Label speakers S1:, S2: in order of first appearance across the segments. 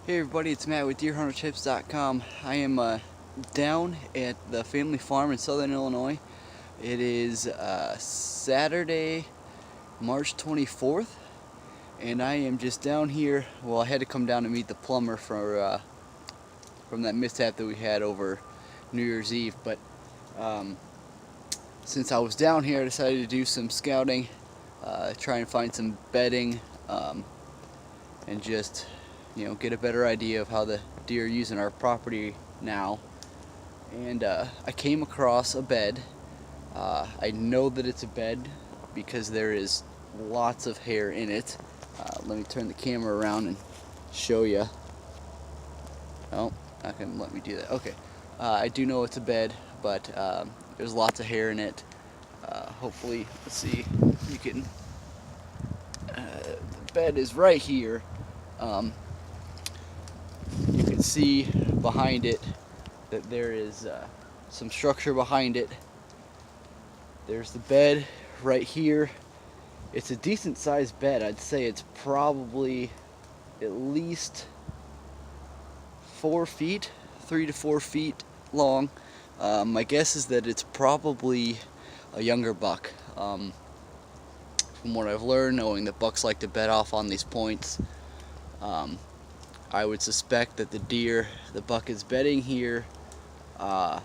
S1: Hey everybody, it's Matt with Deerhuntertips.com. I am down at the family farm in southern Illinois. It is Saturday, March 24th, and I am just down here. Well, I had to come down to meet the plumber from that mishap that we had over New Year's Eve, but since I was down here, I decided to do some scouting, try and find some bedding, and just get a better idea of how the deer are using our property now. And I came across a bed. I know that it's a bed because there is lots of hair in it. Let me turn the camera around and show you. Oh, not gonna let me do that. Okay, I do know it's a bed, but there's lots of hair in it. Hopefully, let's see, you can. The bed is right here. You can see behind it that there is some structure behind it. There's the bed right here. It's a decent sized bed. I'd say it's probably at least 4 feet, 3 to 4 feet long. My guess is that it's probably a younger buck. From what I've learned, knowing that bucks like to bed off on these points, I would suspect that the buck is bedding here on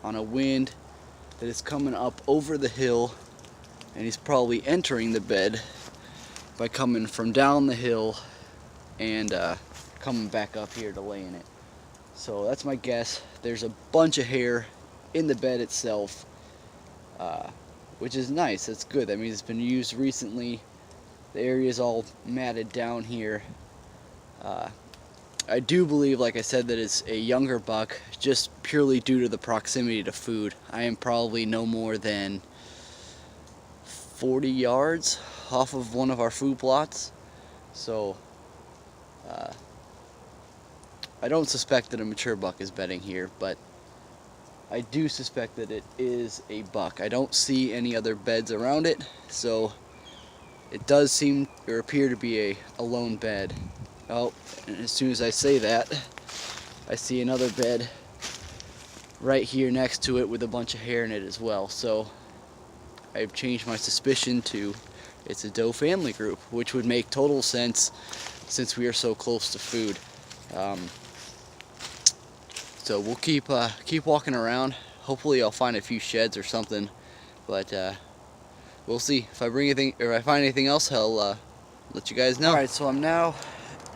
S1: a wind that is coming up over the hill, and he's probably entering the bed by coming from down the hill and coming back up here to lay in it. So that's my guess. There's a bunch of hair in the bed itself, which is nice. That's good. That means it's been used recently. The area is all matted down here. I do believe, like I said, that it's a younger buck just purely due to the proximity to food. I am probably no more than 40 yards off of one of our food plots, so I don't suspect that a mature buck is bedding here, but I do suspect that it is a buck. I don't see any other beds around it, so it does seem or appear to be a lone bed. Oh, and as soon as I say that, I see another bed right here next to it with a bunch of hair in it as well. So I've changed my suspicion to it's a doe family group, which would make total sense since we are so close to food. So we'll keep walking around. Hopefully I'll find a few sheds or something, but we'll see. If I bring anything or I find anything else, I'll let you guys know. All right, so I'm now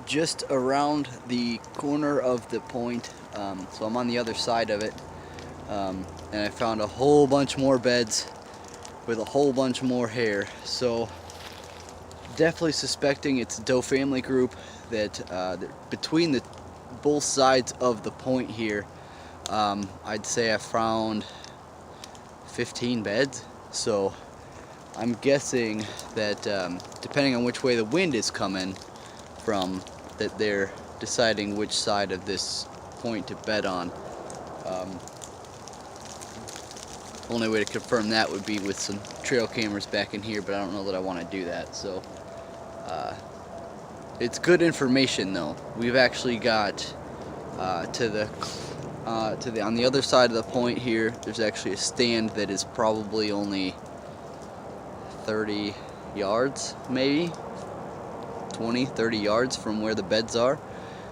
S1: just around the corner of the point, so I'm on the other side of it, and I found a whole bunch more beds with a whole bunch more hair. So definitely suspecting it's a doe family group that between the both sides of the point here, I'd say I found 15 beds. So I'm guessing that depending on which way the wind is coming from, that they're deciding which side of this point to bed on. Only way to confirm that would be with some trail cameras back in here, but I don't know that I want to do that. So it's good information though. We've actually got on the other side of the point here, there's actually a stand that is probably only 30 yards, maybe 20, 30 yards from where the beds are.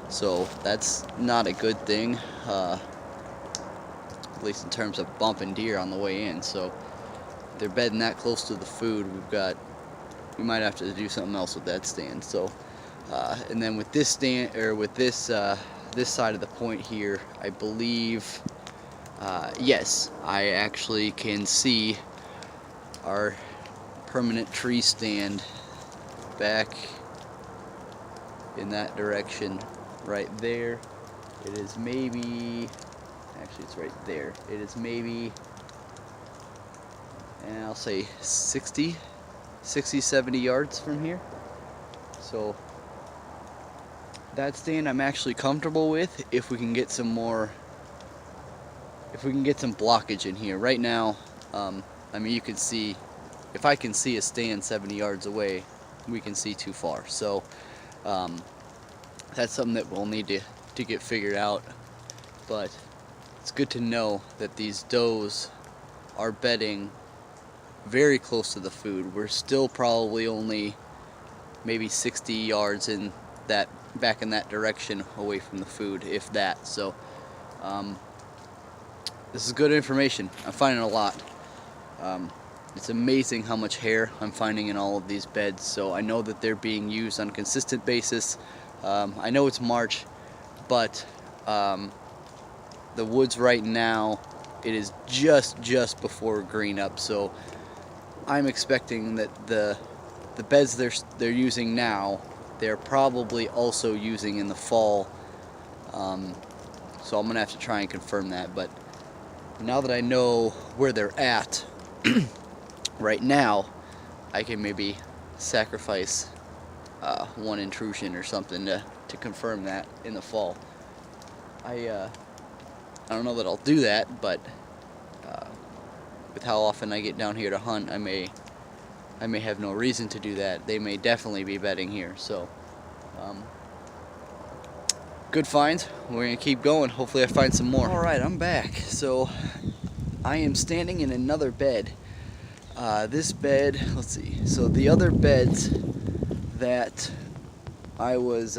S1: So that's not a good thing, at least in terms of bumping deer on the way in. So if they're bedding that close to the food, we might have to do something else with that stand. So and then with this stand, or with this this side of the point here, I believe, yes, I actually can see our permanent tree stand back in that direction right there. It is maybe, actually it's right there, it is maybe, and I'll say 60, 70 yards from here. So that stand I'm actually comfortable with if we can get some more, if we can get some blockage in here. Right now, I mean, you can see, if I can see a stand 70 yards away, we can see too far. So that's something that we'll need to get figured out. But it's good to know that these does are bedding very close to the food. We're still probably only maybe 60 yards in that back in that direction away from the food, if that. So this is good information. I'm finding a lot. It's amazing how much hair I'm finding in all of these beds, so I know that they're being used on a consistent basis. I know it's March, but the woods right now, it is just before green up, so I'm expecting that the beds they're using now, they're probably also using in the fall. So I'm gonna have to try and confirm that. But now that I know where they're at right now, I can maybe sacrifice one intrusion or something to confirm that in the fall. I don't know that I'll do that, but with how often I get down here to hunt, I may have no reason to do that. They may definitely be bedding here. So good finds. We're gonna keep going. Hopefully I find some more. Alright, I'm back. So I am standing in another bed. This bed, let's see, so the other beds that I was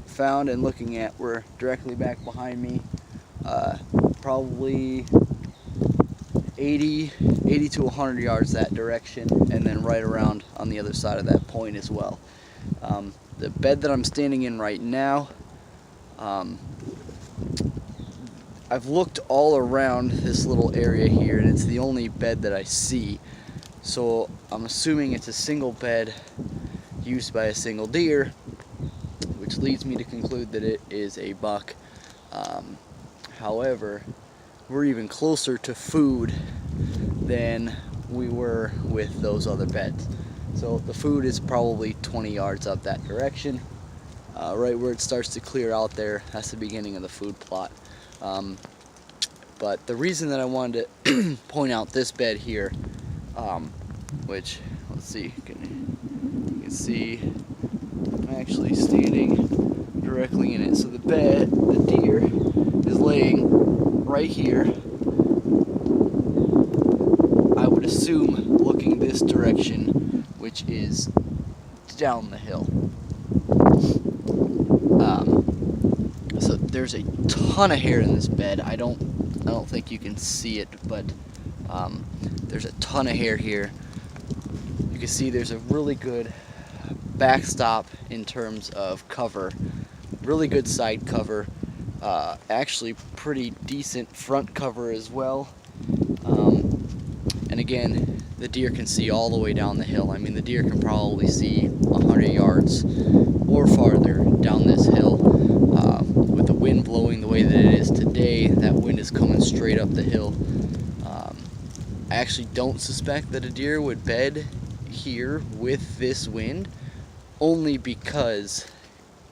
S1: found and looking at were directly back behind me, probably 80 to 100 yards that direction, and then right around on the other side of that point as well. The bed that I'm standing in right now, I've looked all around this little area here, and it's the only bed that I see. So I'm assuming it's a single bed used by a single deer, which leads me to conclude that it is a buck. However, we're even closer to food than we were with those other beds. So the food is probably 20 yards up that direction. Right where it starts to clear out there, that's the beginning of the food plot. But the reason that I wanted to point out this bed here, which, let's see, you can see I'm actually standing directly in it. So the deer is laying right here. I would assume looking this direction, which is down the hill. So there's a ton of hair in this bed. I don't think you can see it, but there's a ton of hair here. You can see there's a really good backstop in terms of cover, really good side cover, actually pretty decent front cover as well. And again, the deer can see all the way down the hill. I mean, the deer can probably see 100 yards or farther down this hill. With the wind blowing the way that it is today, that wind is coming straight up the hill. I actually don't suspect that a deer would bed here with this wind, only because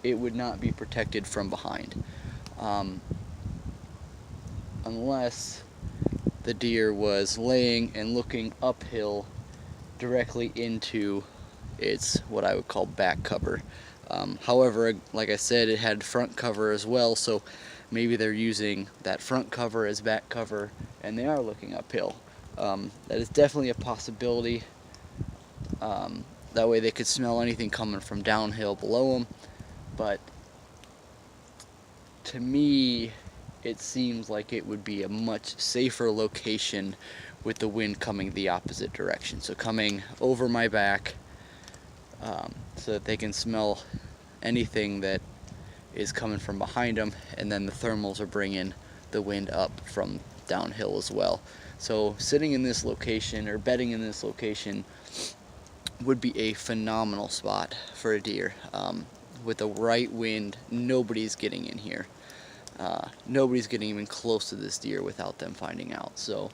S1: it would not be protected from behind. Unless the deer was laying and looking uphill directly into its what I would call back cover. However, like I said, it had front cover as well, so maybe they're using that front cover as back cover and they are looking uphill. That is definitely a possibility. That way they could smell anything coming from downhill below them. But to me, it seems like it would be a much safer location with the wind coming the opposite direction. So coming over my back, so that they can smell anything that is coming from behind them, and then the thermals are bringing the wind up from downhill as well. So sitting in this location, or bedding in this location, would be a phenomenal spot for a deer. With the right wind, nobody's getting in here. Nobody's getting even close to this deer without them finding out. So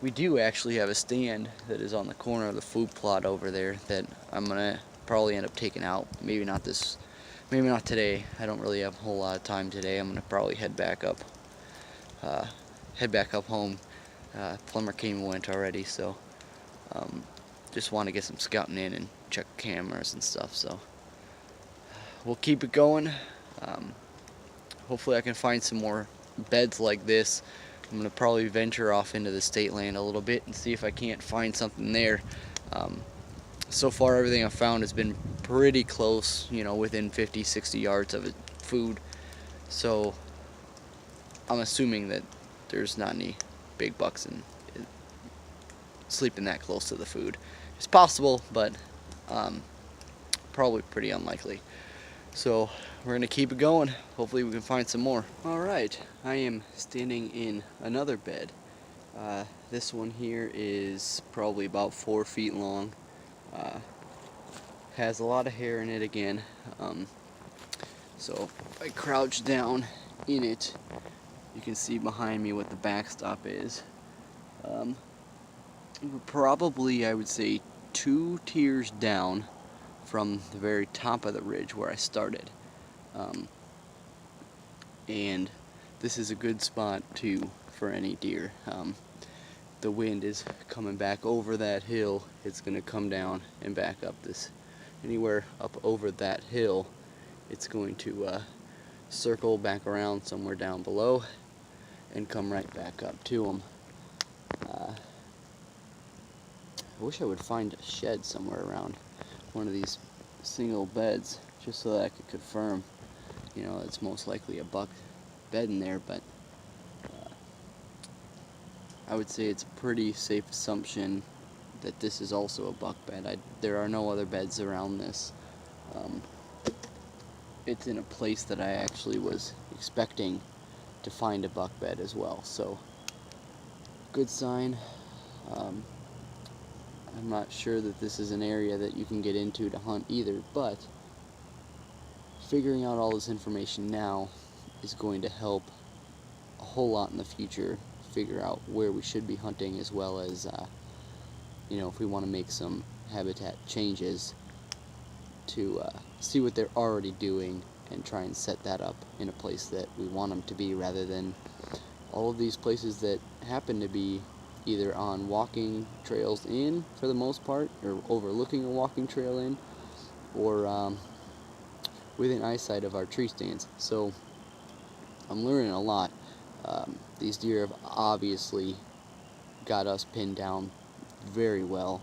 S1: we do actually have a stand that is on the corner of the food plot over there that I'm gonna probably end up taking out. Maybe not today. I don't really have a whole lot of time today. I'm gonna probably head back up home. Plumber came and went already, so just want to get some scouting in and check cameras and stuff. So we'll keep it going. Hopefully I can find some more beds like this. I'm going to probably venture off into the state land a little bit and see if I can't find something there. So far everything I've found has been pretty close, you know, within 50-60 yards of food. So I'm assuming that there's not any big bucks sleeping that close to the food. It's possible, but probably pretty unlikely. So we're gonna keep it going. Hopefully we can find some more. Alright, I am standing in another bed. This one here is probably about 4 feet long. Has a lot of hair in it again. So if I crouch down in it, you can see behind me what the backstop is. Probably, I would say, 2 tiers down from the very top of the ridge where I started. And this is a good spot too for any deer. The wind is coming back over that hill. It's going to come down and back up this. Anywhere up over that hill, it's going to circle back around somewhere down below and come right back up to them. I wish I would find a shed somewhere around one of these single beds, just so that I could confirm, you know, it's most likely a buck bed in there, but I would say it's a pretty safe assumption that this is also a buck bed. There are no other beds around this. It's in a place that I actually was expecting to find a buck bed as well, so good sign. I'm not sure that this is an area that you can get into to hunt either, but figuring out all this information now is going to help a whole lot in the future figure out where we should be hunting, as well as you know, if we want to make some habitat changes to see what they're already doing and try and set that up in a place that we want them to be, rather than all of these places that happen to be either on walking trails in for the most part, or overlooking a walking trail in, or within eyesight of our tree stands. So I'm learning a lot. These deer have obviously got us pinned down very well,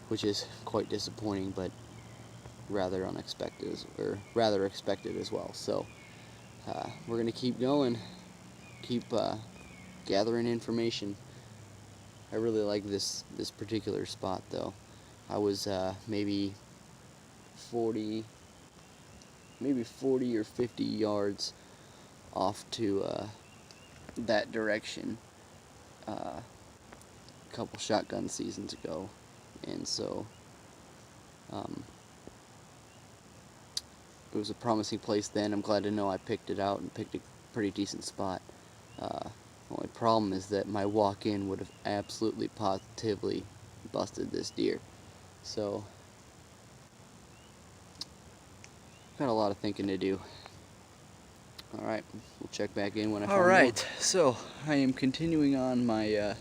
S1: which is quite disappointing, but rather unexpected, or rather expected as well. So we're gonna keep going, keep gathering information. I really like this particular spot though. I was maybe 40 or 50 yards off to that direction a couple shotgun seasons ago, and so it was a promising place then. I'm glad to know I picked it out and picked a pretty decent spot. The only problem is that my walk-in would have absolutely positively busted this deer. So, got a lot of thinking to do. Alright, we'll check back in when I find more. Alright, so I am continuing on my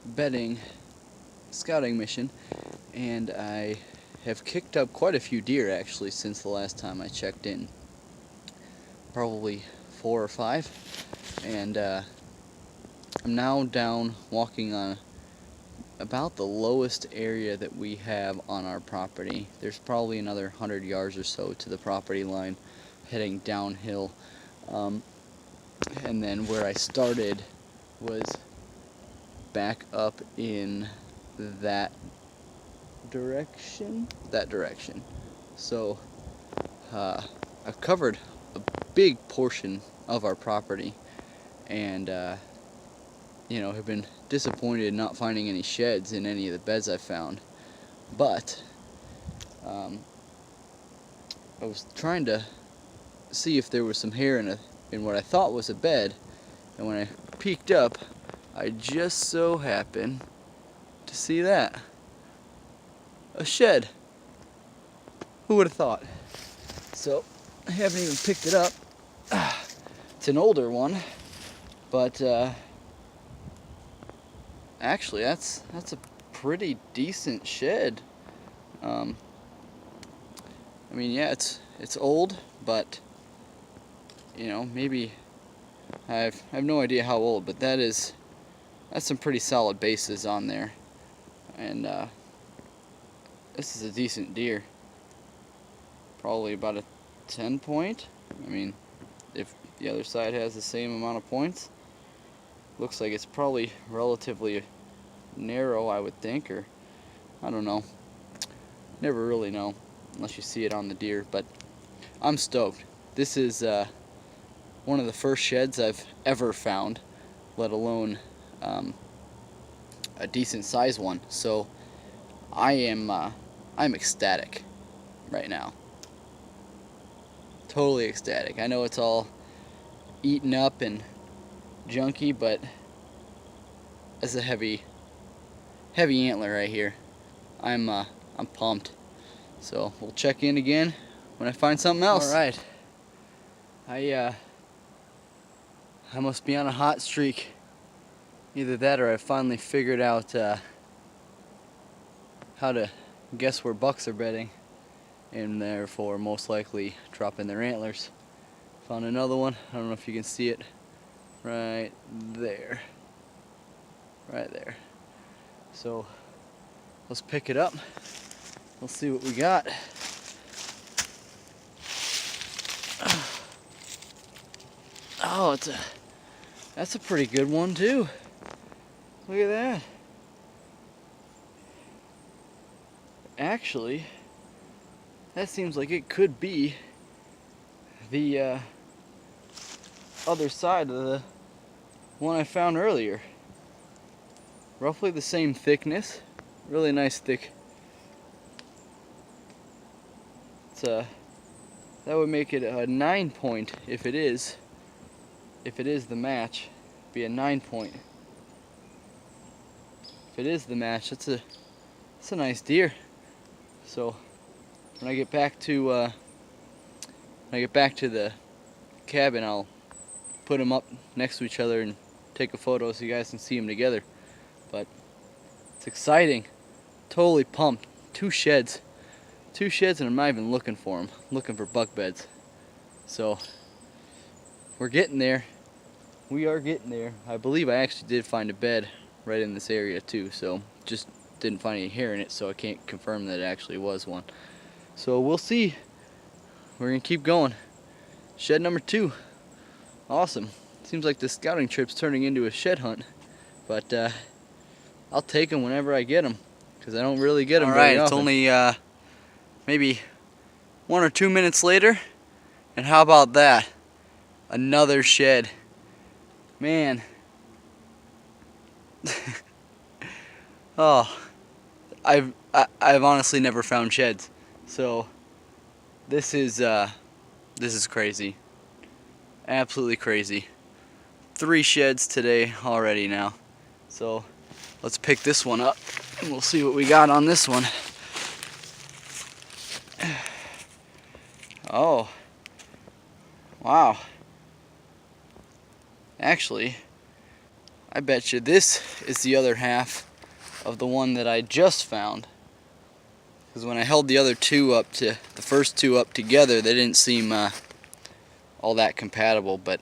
S1: bedding scouting mission, and I have kicked up quite a few deer actually since the last time I checked in. Probably 4 or 5. And I'm now down walking on about the lowest area that we have on our property. There's probably another 100 yards or so to the property line, heading downhill. And then where I started was back up in that direction. So I've covered a big portion of our property, and you know, have been disappointed not finding any sheds in any of the beds I found. But I was trying to see if there was some hair in what I thought was a bed, and when I peeked up, I just so happened to see that. A shed. Who would have thought? So I haven't even picked it up. It's an older one, but actually that's a pretty decent shed. I mean, yeah, it's old, but you know, maybe I have no idea how old, but that's some pretty solid bases on there, and this is a decent deer. Probably about a 10 point. I mean, if the other side has the same amount of points, looks like it's probably relatively narrow, I would think, or I don't know. Never really know unless you see it on the deer, but I'm stoked. This is one of the first sheds I've ever found, let alone a decent sized one. So I'm ecstatic right now. Totally ecstatic. I know it's all eaten up and junky, but that's a heavy antler right here. I'm pumped. So we'll check in again when I find something else. All right. I must be on a hot streak. Either that or I finally figured out how to guess where bucks are bedding, and therefore most likely dropping their antlers. Found another one. I don't know if you can see it. Right there. Right there. So let's pick it up. Let's see what we got. Oh, that's a pretty good one too. Look at that. Actually, that seems like it could be the other side of the one I found earlier. Roughly the same thickness. Really nice thick. That would make it a 9 point if it is. If it is the match, it'd be a 9 point. If it is the match, that's a nice deer. So when I get back to the cabin, I'll put them up next to each other and take a photo so you guys can see them together. But it's exciting. Totally pumped. Two sheds, and I'm not even looking for them. I'm looking for buck beds. So we're getting there. We are getting there. I believe I actually did find a bed right in this area too, so just didn't find any hair in it, so I can't confirm that it actually was one. So we'll see. We're gonna keep going. Shed number 2. Awesome. Seems like the scouting trip's turning into a shed hunt, but I'll take them whenever I get them, because I don't really get them very often. All right, it's only maybe 1 or 2 minutes later, and how about that? Another shed. Man. Oh, I've honestly never found sheds, so this is crazy, absolutely crazy. 3 sheds today already now, so let's pick this one up and we'll see what we got on this one. Oh, wow. Actually, I bet you this is the other half of the one that I just found. Because when I held the other two up the first two up together, they didn't seem all that compatible, but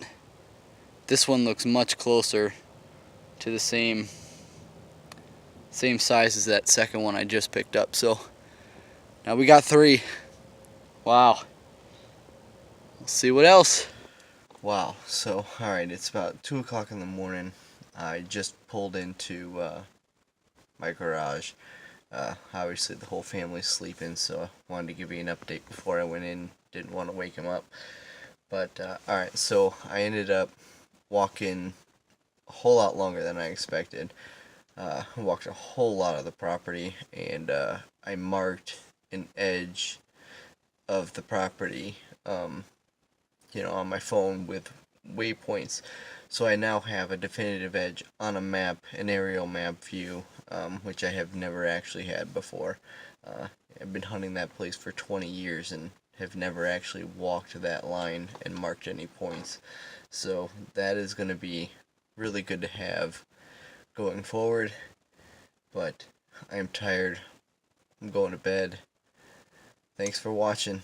S1: this one looks much closer to the same size as that second one I just picked up. So now we got 3. Wow. Let's see what else. Wow, so alright, it's about 2 o'clock in the morning. I just pulled into my garage. Obviously the whole family's sleeping, so I wanted to give you an update before I went in. Didn't want to wake them up. But alright, so I ended up walking a whole lot longer than I expected. I walked a whole lot of the property, and I marked an edge of the property on my phone with waypoints, so I now have a definitive edge on a map, an aerial map view, which I have never actually had before. I've been hunting that place for 20 years and have never actually walked that line and marked any points, so that is going to be really good to have going forward. But I am tired. I'm going to bed. Thanks for watching.